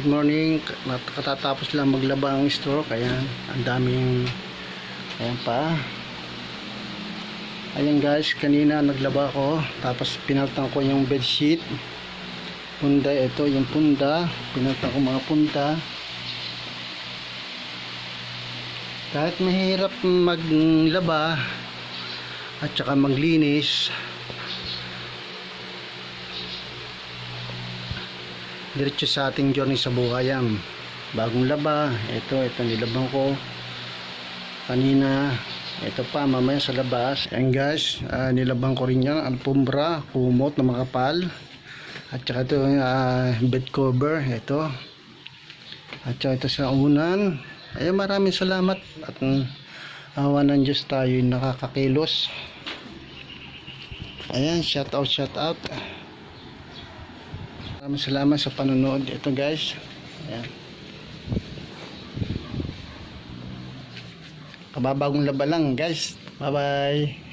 Good morning. Katatapos lang maglaba ang store, kaya ang daming ayan pa. Ayan guys, kanina naglaba ako, tapos pinaltan ko yung bedsheet. Punda, ito yung punda. Pinaltan ko mga punda. Kahit mahirap maglaba at saka maglinis, diretso sa ating journey sa buhay yan. Bagong laba, ito nilabang ko kanina, ito pa mamaya sa labas. Ayan guys, nilabang ko rin yan, alpombra, kumot na makapal, at saka ito bed cover, ito, at saka ito sa unan. Ayan, maraming salamat at awa ng Diyos tayo nakakakilos. Ayan, shout out. Maraming salamat sa panonood. Ito guys, ayan, kababagong laba lang guys. Bye bye.